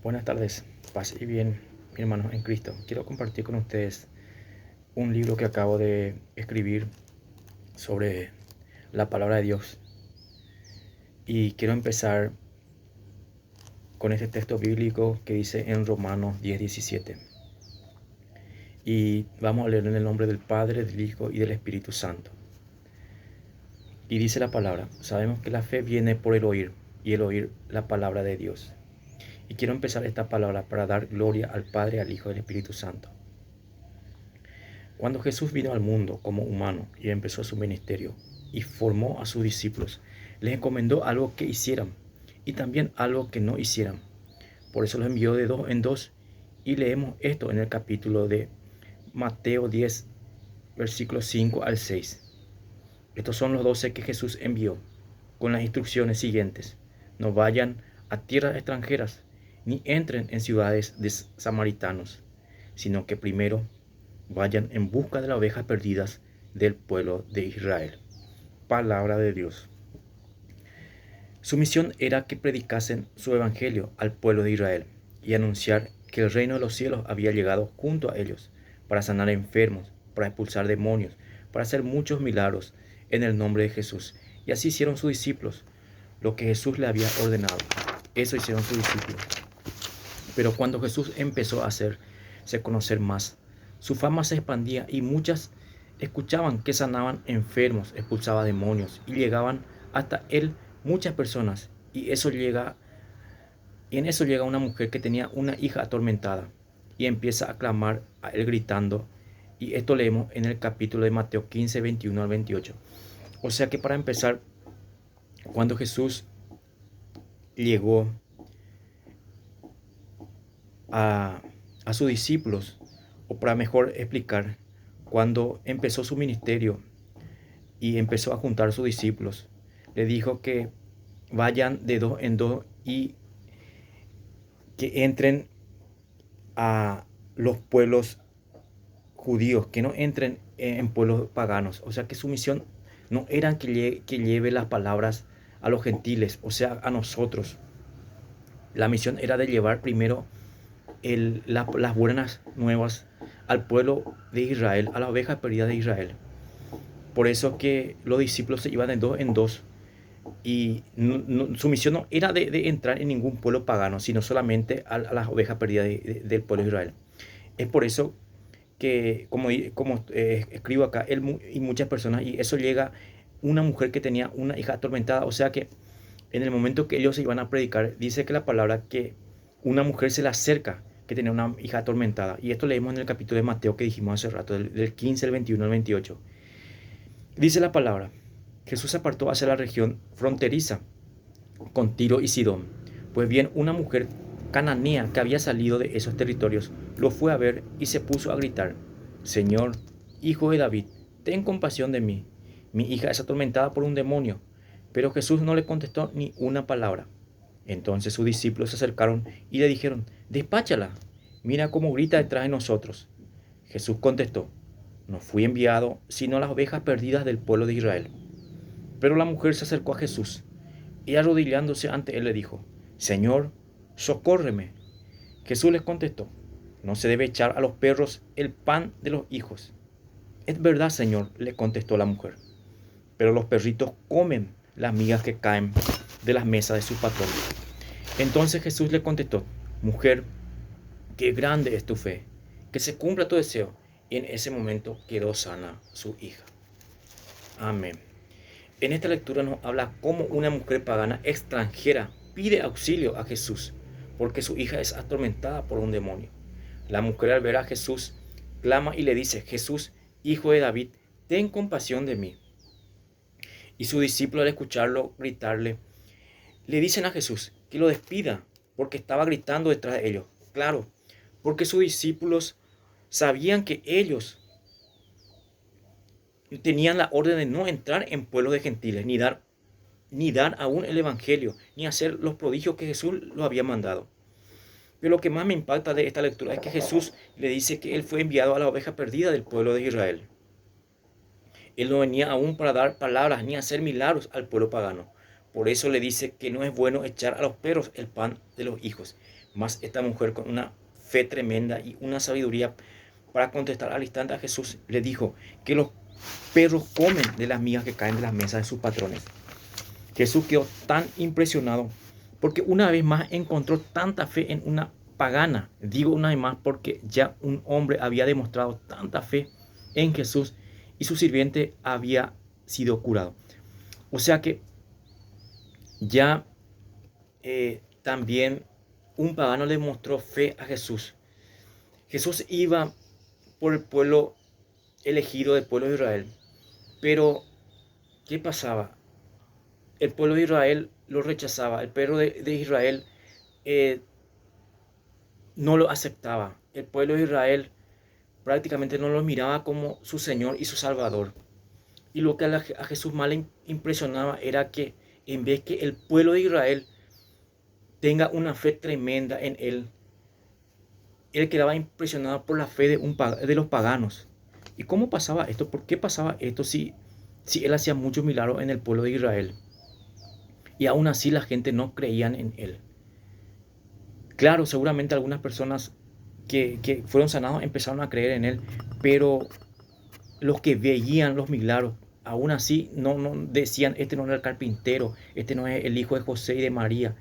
Buenas tardes, paz y bien, mi hermano en Cristo. Quiero compartir con ustedes un libro que acabo de escribir sobre la palabra de Dios. Y quiero empezar con este texto bíblico que dice en Romanos 10:17. Y vamos a leer en el nombre del Padre, del Hijo y del Espíritu Santo. Y dice la palabra: sabemos que la fe viene por el oír, y el oír la palabra de Dios. Y quiero empezar esta palabra para dar gloria al Padre, al Hijo y al Espíritu Santo. Cuando Jesús vino al mundo como humano y empezó su ministerio y formó a sus discípulos, les encomendó algo que hicieran y también algo que no hicieran. Por eso los envió de dos en dos, y leemos esto en el capítulo de Mateo 10, versículos 5 al 6. Estos son los 12 que Jesús envió, con las instrucciones siguientes: no vayan a tierras extranjeras, ni entren en ciudades de samaritanos, sino que primero vayan en busca de las ovejas perdidas del pueblo de Israel. Palabra de Dios. Su misión era que predicasen su evangelio al pueblo de Israel y anunciar que el reino de los cielos había llegado junto a ellos, para sanar enfermos, para expulsar demonios, para hacer muchos milagros en el nombre de Jesús. Y así hicieron sus discípulos lo que Jesús le había ordenado. Eso hicieron sus discípulos. Pero cuando Jesús empezó a hacerse conocer más, su fama se expandía y muchas escuchaban que sanaban enfermos, expulsaba demonios y llegaban hasta él muchas personas. Y en eso llega una mujer que tenía una hija atormentada y empieza a clamar a él gritando. Y esto leemos en el capítulo de Mateo 15, 21 al 28. O sea que para empezar, cuando Jesús llegó a sus discípulos, o para mejor explicar, cuando empezó su ministerio y empezó a juntar a sus discípulos, le dijo que vayan de dos en dos y que entren a los pueblos judíos, que no entren en pueblos paganos. O sea que su misión no era que lleve las palabras a los gentiles, o sea, a nosotros. La misión era de llevar primero las buenas nuevas al pueblo de Israel, a las ovejas perdidas de Israel. Por eso que los discípulos se iban de dos en dos, y su misión no era de entrar en ningún pueblo pagano, sino solamente a las ovejas perdidas del pueblo de Israel. Es por eso que, como escribo acá, él y muchas personas, y eso llega una mujer que tenía una hija atormentada. O sea que en el momento que ellos se iban a predicar, dice que la palabra que una mujer se le acerca que tenía una hija atormentada. Y esto leemos en el capítulo de Mateo que dijimos hace rato, del 15, el 21 al 28. Dice la palabra: Jesús se apartó hacia la región fronteriza con Tiro y Sidón. Pues bien, una mujer cananea que había salido de esos territorios lo fue a ver y se puso a gritar: Señor, hijo de David, ten compasión de mí. Mi hija es atormentada por un demonio. Pero Jesús no le contestó ni una palabra. Entonces sus discípulos se acercaron y le dijeron: despáchala, mira cómo grita detrás de nosotros. Jesús contestó: no fui enviado sino a las ovejas perdidas del pueblo de Israel. Pero la mujer se acercó a Jesús y arrodillándose ante él le dijo: Señor, socórreme. Jesús les contestó: no se debe echar a los perros el pan de los hijos. Es verdad, Señor, le contestó la mujer, pero los perritos comen las migas que caen de las mesas de sus patrones. Entonces Jesús le contestó: mujer, qué grande es tu fe, que se cumpla tu deseo. Y en ese momento quedó sana su hija. Amén. En esta lectura nos habla cómo una mujer pagana extranjera pide auxilio a Jesús porque su hija es atormentada por un demonio. La mujer, al ver a Jesús, clama y le dice: Jesús, hijo de David, ten compasión de mí. Y su discípulo, al escucharlo gritarle, le dicen a Jesús que lo despida porque estaba gritando detrás de ellos. Claro, porque sus discípulos sabían que ellos tenían la orden de no entrar en pueblos de gentiles, ni dar aún el evangelio, ni hacer los prodigios que Jesús los había mandado. Pero lo que más me impacta de esta lectura es que Jesús le dice que él fue enviado a la oveja perdida del pueblo de Israel. Él no venía aún para dar palabras ni hacer milagros al pueblo pagano, Por eso le dice que no es bueno echar a los perros el pan de los hijos. Mas esta mujer, con una fe tremenda y una sabiduría para contestar al instante a Jesús, le dijo que los perros comen de las migas que caen de las mesas de sus patrones. Jesús quedó tan impresionado porque una vez más encontró tanta fe en una pagana. Digo una vez más porque ya un hombre había demostrado tanta fe en Jesús y su sirviente había sido curado. O sea que ya también un pagano le mostró fe a Jesús. Jesús iba por el pueblo elegido del pueblo de Israel. Pero, ¿qué pasaba? El pueblo de Israel lo rechazaba. El pueblo de Israel no lo aceptaba. El pueblo de Israel prácticamente no lo miraba como su Señor y su Salvador. Y lo que a Jesús más le impresionaba era que en vez que el pueblo de Israel tenga una fe tremenda en él quedaba impresionado por la fe de los paganos. ¿Y cómo pasaba esto? ¿Por qué pasaba esto si él hacía muchos milagros en el pueblo de Israel? Y aún así la gente no creían en él. Claro, seguramente algunas personas que fueron sanados empezaron a creer en él, pero los que veían los milagros, aún así no decían, este no era el carpintero, este no es el hijo de José y de María.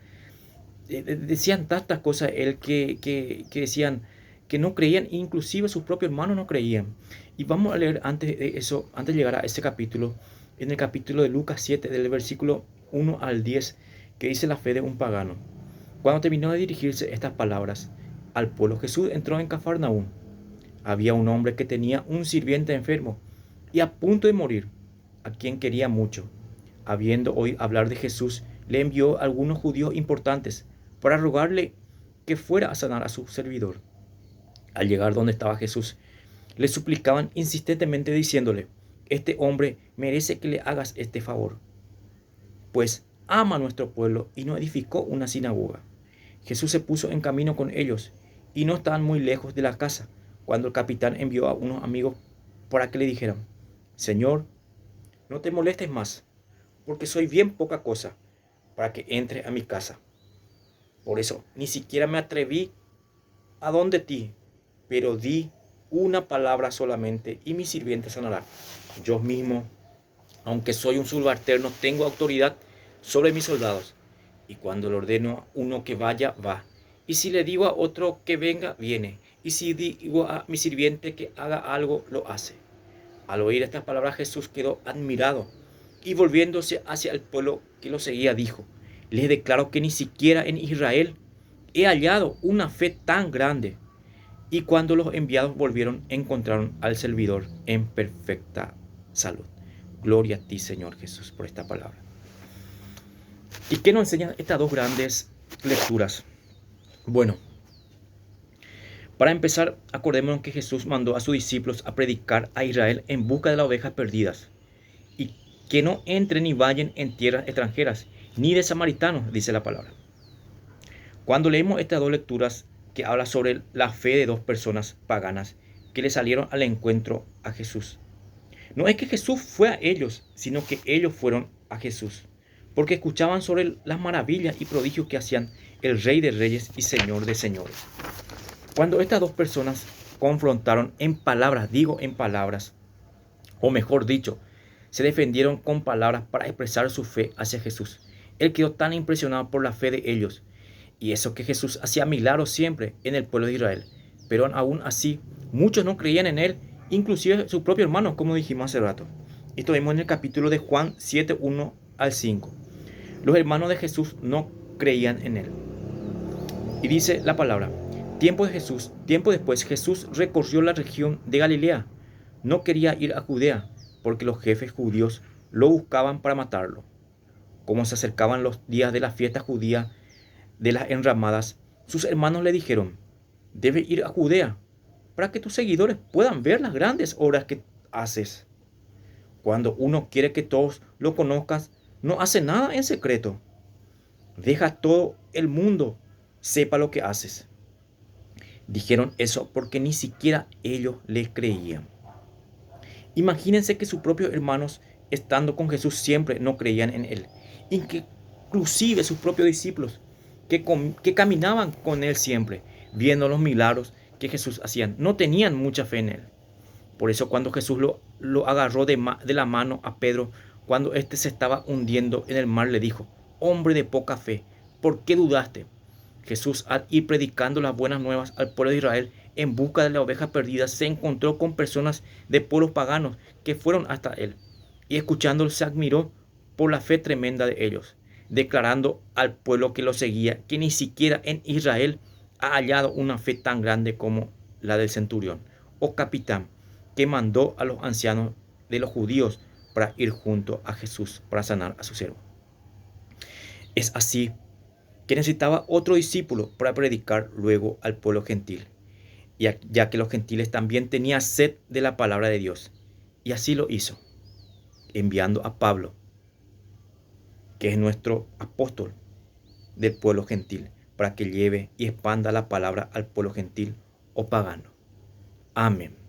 Decían tantas cosas él que decían que no creían, inclusive sus propios hermanos no creían. Y vamos a leer antes de eso, antes de llegar a ese capítulo, en el capítulo de Lucas 7, del versículo 1 al 10, que dice la fe de un pagano. Cuando terminó de dirigirse estas palabras al pueblo, Jesús entró en Cafarnaúm. Había un hombre que tenía un sirviente enfermo y a punto de morir, a quien quería mucho. Habiendo oído hablar de Jesús, le envió a algunos judíos importantes para rogarle que fuera a sanar a su servidor. Al llegar donde estaba Jesús, le suplicaban insistentemente diciéndole, este hombre merece que le hagas este favor, pues ama a nuestro pueblo y nos edificó una sinagoga. Jesús se puso en camino con ellos y no estaban muy lejos de la casa cuando el capitán envió a unos amigos para que le dijeran, Señor, no te molestes más, porque soy bien poca cosa para que entre a mi casa. Por eso ni siquiera me atreví a donde ti, pero di una palabra solamente y mi sirviente sanará. Yo mismo, aunque soy un subalterno, tengo autoridad sobre mis soldados. Y cuando le ordeno a uno que vaya, va. Y si le digo a otro que venga, viene. Y si digo a mi sirviente que haga algo, lo hace. Al oír estas palabras, Jesús quedó admirado y volviéndose hacia el pueblo que lo seguía, dijo, les declaro que ni siquiera en Israel he hallado una fe tan grande. Y cuando los enviados volvieron, encontraron al servidor en perfecta salud. Gloria a ti, Señor Jesús, por esta palabra. ¿Y qué nos enseñan estas dos grandes lecturas? Bueno, para empezar, acordémonos que Jesús mandó a sus discípulos a predicar a Israel en busca de las ovejas perdidas. Y que no entren ni vayan en tierras extranjeras, ni de samaritanos, dice la palabra. Cuando leemos estas dos lecturas que habla sobre la fe de dos personas paganas que le salieron al encuentro a Jesús, no es que Jesús fue a ellos, sino que ellos fueron a Jesús, porque escuchaban sobre las maravillas y prodigios que hacían el Rey de Reyes y Señor de Señores. Cuando estas dos personas confrontaron en palabras, o mejor dicho, se defendieron con palabras para expresar su fe hacia Jesús, él quedó tan impresionado por la fe de ellos, y eso que Jesús hacía milagros siempre en el pueblo de Israel, pero aún así muchos no creían en él, inclusive sus propios hermanos, como dijimos hace rato. Esto vemos en el capítulo de Juan 7, 1 al 5. Los hermanos de Jesús no creían en él. Y dice la palabra, tiempo después Jesús recorrió la región de Galilea. No quería ir a Judea, porque los jefes judíos lo buscaban para matarlo. Como se acercaban los días de la fiesta judía de las enramadas, sus hermanos le dijeron, debes ir a Judea, para que tus seguidores puedan ver las grandes obras que haces. Cuando uno quiere que todos lo conozcan, no hace nada en secreto. Deja todo el mundo sepa lo que haces. Dijeron eso porque ni siquiera ellos le creían. Imagínense que sus propios hermanos, estando con Jesús, siempre no creían en él. inclusive sus propios discípulos, que caminaban con él siempre, viendo los milagros que Jesús hacía, no tenían mucha fe en él. Por eso cuando Jesús lo agarró de la mano a Pedro, cuando éste se estaba hundiendo en el mar, le dijo: hombre de poca fe, ¿por qué dudaste? Jesús, al ir predicando las buenas nuevas al pueblo de Israel en busca de la oveja perdida, se encontró con personas de pueblos paganos que fueron hasta él, y escuchándolo se admiró por la fe tremenda de ellos, declarando al pueblo que lo seguía que ni siquiera en Israel ha hallado una fe tan grande como la del centurión o capitán, que mandó a los ancianos de los judíos para ir junto a Jesús para sanar a su siervo. Es así que necesitaba otro discípulo para predicar luego al pueblo gentil, ya que los gentiles también tenían sed de la palabra de Dios. Y así lo hizo, enviando a Pablo, que es nuestro apóstol del pueblo gentil, para que lleve y expanda la palabra al pueblo gentil o pagano. Amén.